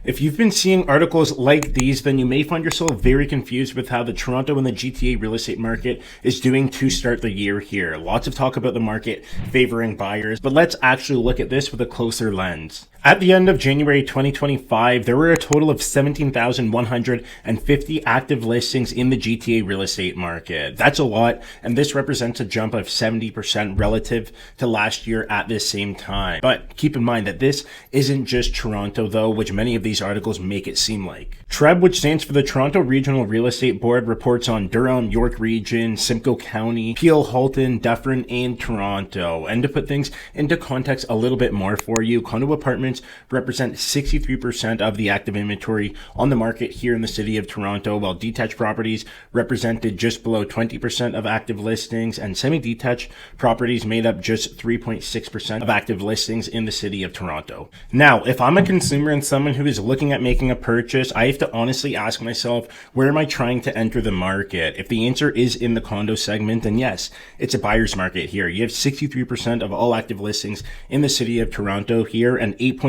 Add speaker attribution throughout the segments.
Speaker 1: If you've been seeing articles like these, then you may find yourself very confused with how the Toronto and the GTA real estate market is doing to start the year here. Lots of talk about the market favoring buyers, but let's actually look at this with a closer lens. At the end of January 2025, there were a total of 17,150 active listings in the GTA real estate market. That's a lot, and this represents a jump of 70% relative to last year at this same time. But keep in mind that this isn't just Toronto, though, which many of these articles make it seem like. TREB, which stands for the Toronto Regional Real Estate Board, reports on Durham, York Region, Simcoe County, Peel, Halton, Dufferin, and Toronto. And to put things into context a little bit more for you, condo apartments represent 63% of the active inventory on the market here in the city of Toronto, while detached properties represented just below 20% of active listings, and semi-detached properties made up just 3.6% of active listings in the city of Toronto. Now, if I'm a consumer and someone who is looking at making a purchase, I have to honestly ask myself, where am I trying to enter the market? If the answer is in the condo segment, then yes, it's a buyer's market here. You have 63% of all active listings in the city of Toronto here, and 8.18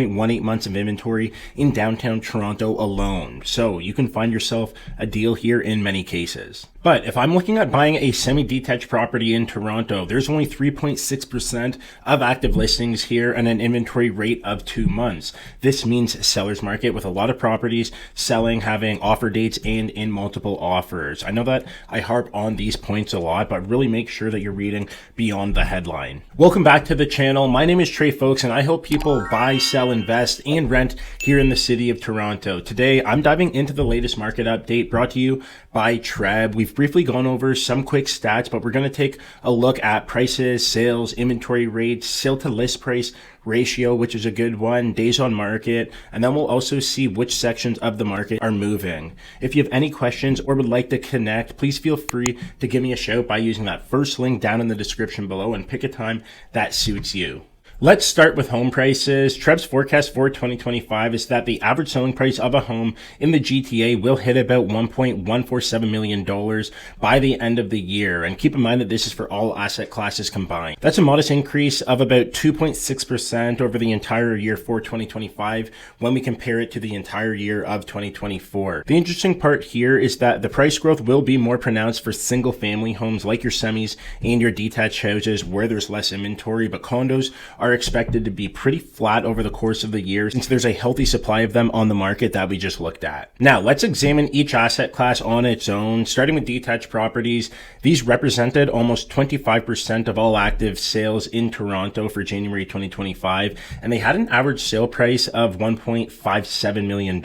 Speaker 1: months of inventory in downtown Toronto alone. So you can find yourself a deal here in many cases. But if I'm looking at buying a semi-detached property in Toronto, there's only 3.6% of active listings here and an inventory rate of 2 months. This means seller's market with a lot of properties selling, having offer dates, and in multiple offers. I know that I harp on these points a lot, but really make sure that you're reading beyond the headline. Welcome back to the channel. My name is Trey Folks, and I help people buy, sell, invest, and rent here in the city of Toronto. Today, I'm diving into the latest market update brought to you by TREB. We've briefly gone over some quick stats, but we're going to take a look at prices, sales, inventory rates, sale to list price ratio, which is a good one, days on market, and then we'll also see which sections of the market are moving. If you have any questions or would like to connect, please feel free to give me a shout by using that first link down in the description below and pick a time that suits you. Let's start with home prices. TREB's forecast for 2025 is that the average selling price of a home in the GTA will hit about $1.147 million by the end of the year. And keep in mind that this is for all asset classes combined. That's a modest increase of about 2.6% over the entire year for 2025 when we compare it to the entire year of 2024. The interesting part here is that the price growth will be more pronounced for single family homes like your semis and your detached houses where there's less inventory, but condos are expected to be pretty flat over the course of the year since there's a healthy supply of them on the market that we just looked at. Now, let's examine each asset class on its own, starting with detached properties. These represented almost 25% of all active sales in Toronto for January 2025, and they had an average sale price of $1.57 million.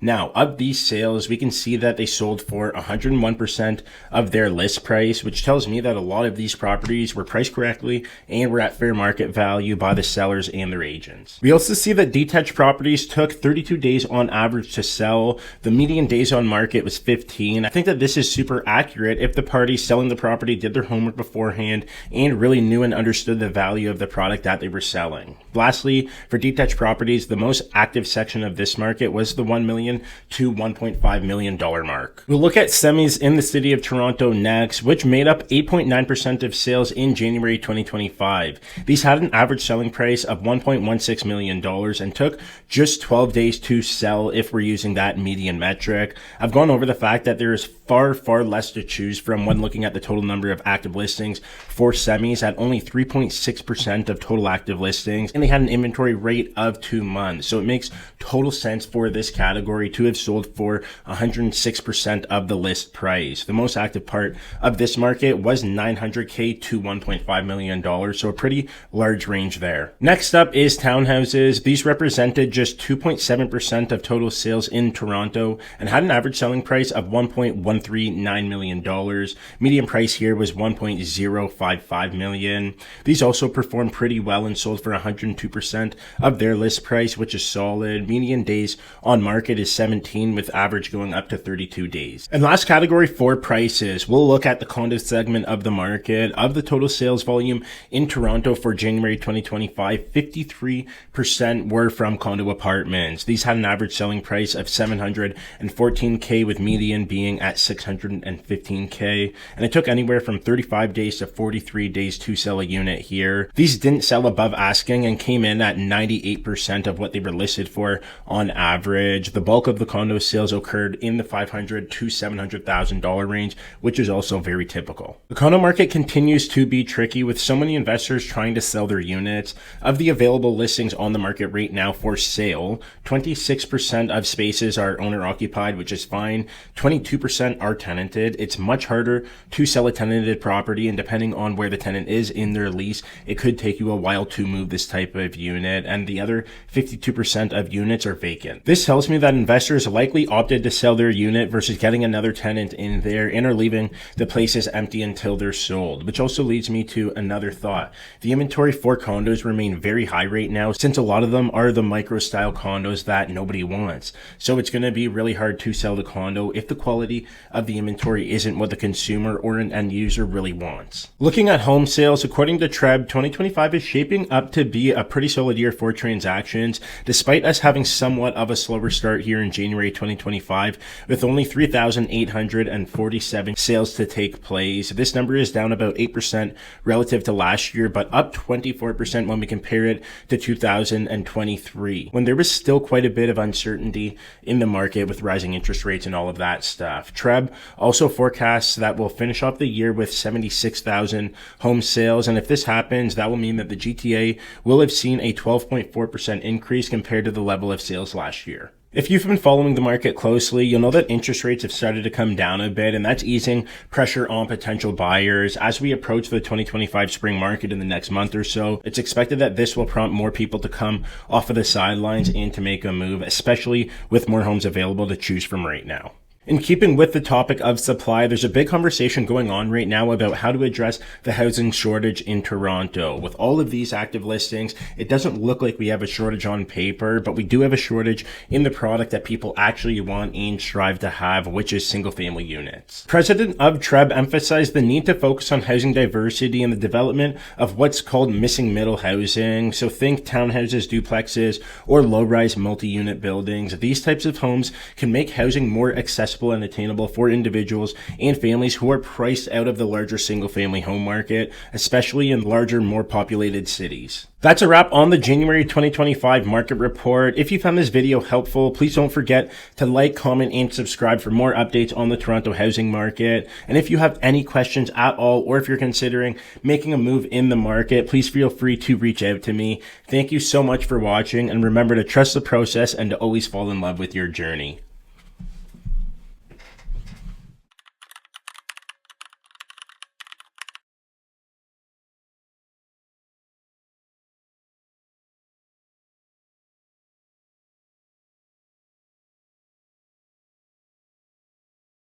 Speaker 1: Now, of these sales, we can see that they sold for 101% of their list price, which tells me that a lot of these properties were priced correctly and were at fair market value by the sellers and their agents. We also see that detached properties took 32 days on average to sell. The median days on market was 15. I think that this is super accurate if the party selling the property did their homework beforehand and really knew and understood the value of the product that they were selling. Lastly, for detached properties, the most active section of this market was the $1 million to $1.5 million mark. We'll look at semis in the city of Toronto next, which made up 8.9% of sales in January 2025. These had an average selling price of $1.16 million and took just 12 days to sell if we're using that median metric. I've gone over the fact that there is far less to choose from when looking at the total number of active listings for semis at only 3.6% of total active listings, and they had an inventory rate of 2 months. So it makes total sense for this category to have sold for 106% of the list price. The most active part of this market was $900K to $1.5 million, so a pretty large range there. Next up is townhouses. These represented just 2.7% of total sales in Toronto and had an average selling price of $1.139 million. Median price here was $1.055 million. These also performed pretty well and sold for 102% of their list price, which is solid. Median days on market is 17, with average going up to 32 days. And last category for prices, we'll look at the condo segment of the market. Of the total sales volume in Toronto for January 2025, 53% were from condo apartments. These had an average selling price of $714K, with median being at $615K, and it took anywhere from 35 days to 43 days to sell a unit here. These didn't sell above asking and came in at 98% of what they were listed for on average. The bulk of the condo sales occurred in the $500,000 to $700,000 range, which is also very typical. The condo market continues to be tricky with so many investors trying to sell their units. Of the available listings on the market right now for sale, 26% of spaces are owner occupied, which is fine. 22% are tenanted. It's much harder to sell a tenanted property, and depending on where the tenant is in their lease, it could take you a while to move this type of unit, and the other 52% of units are vacant. This tells me that investors likely opted to sell their unit versus getting another tenant in there and are leaving the places empty until they're sold, which also leads me to another thought. The inventory for condos remain very high right now since a lot of them are the micro style condos that nobody wants. So it's going to be really hard to sell the condo if the quality of the inventory isn't what the consumer or an end user really wants. Looking at home sales, according to Treb, 2025 is shaping up to be a pretty solid year for transactions, despite us having somewhat of a slower start here in January 2025 with only 3,847 sales to take place. This number is down about 8% relative to last year, but up 24% when we compare it to 2023, when there was still quite a bit of uncertainty in the market with rising interest rates and all of that stuff. Treb also forecasts that we'll finish off the year with 76,000 home sales, and if this happens, that will mean that the GTA will have seen a 12.4% increase compared to the level of sales last year. If you've been following the market closely, you'll know that interest rates have started to come down a bit, and that's easing pressure on potential buyers. As we approach the 2025 spring market in the next month or so, it's expected that this will prompt more people to come off of the sidelines and to make a move, especially with more homes available to choose from right now. In keeping with the topic of supply, there's a big conversation going on right now about how to address the housing shortage in Toronto. With all of these active listings, it doesn't look like we have a shortage on paper, but we do have a shortage in the product that people actually want and strive to have, which is single-family units. President of Treb emphasized the need to focus on housing diversity and the development of what's called missing middle housing. So think townhouses, duplexes, or low-rise multi-unit buildings. These types of homes can make housing more accessible and attainable for individuals and families who are priced out of the larger single-family home market, especially in larger, more populated cities. That's a wrap on the January 2025 market report. If you found this video helpful, please don't forget to like, comment, and subscribe for more updates on the Toronto housing market. And if you have any questions at all, or if you're considering making a move in the market, please feel free to reach out to me. Thank you so much for watching, and remember to trust the process and to always fall in love with your journey.